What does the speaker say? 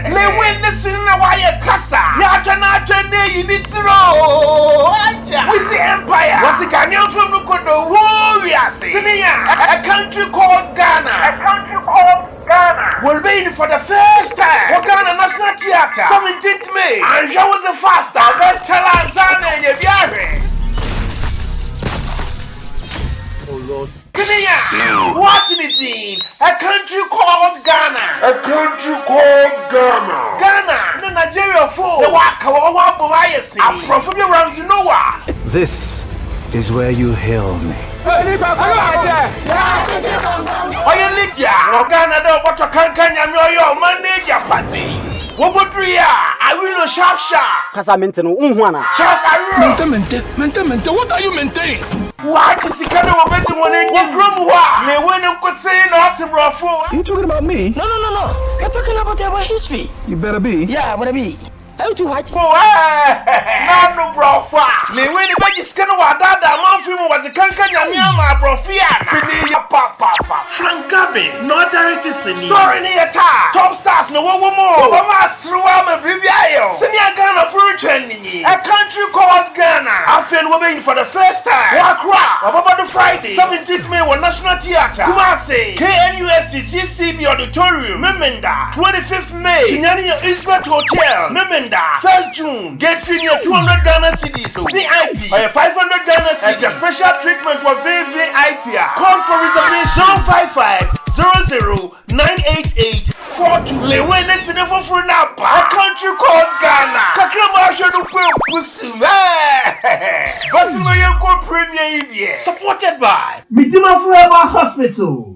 Le witness in a wire casa. Yachanacha ne Nitro. Weezy Empire. What's a Ghanaian from the Kwadwo warriors? A country called Ghana. A country called Ghana. We're waiting for the first time. For Ghana National Theatre. 17th May. And show was the faster. But tell us Ghana and your Gary. Oh Lord. No. What is it? A country called Ghana. A country called Ghana. Ghana. No Nigeria for the Wakawa Boyasi. I'm from your rounds, you know what? This is where you hail me. Why you Lydia? Ghana don't want to can't know your manager party. What would we I will sharp. Casamento, Unhuana. Mente, what are you maintaining? What is the kind of better one in your room? May one could say not to bro. You talking about me? No. You're talking about our history. You better be. Yeah, I wanna be. How to watch? No, bro. May when the baby skin of that man film was a cancan Yama, bro. Papa. Frank Gabin, no direct story near top stars, no one more. Master Wama Viviayo, Senior Ghana Fruit, a country called Ghana. I feel we're waiting for the first time. Wakra, about the Friday, 17th May, National Theatre. Kumasi, KNUST CCB Auditorium, Memenda, 25th May, Sinyani Isbeth Hotel, Memenda. 1st June, get fee 200 Ghana cedis, VIP, or 500 Ghana cedis. The special treatment for VIP. Call for reservation 055-00-988-42. Le witness in the for Napa, a country called Ghana. Kakrama should pussy. But you go premier supported by Midima Forever Hospital.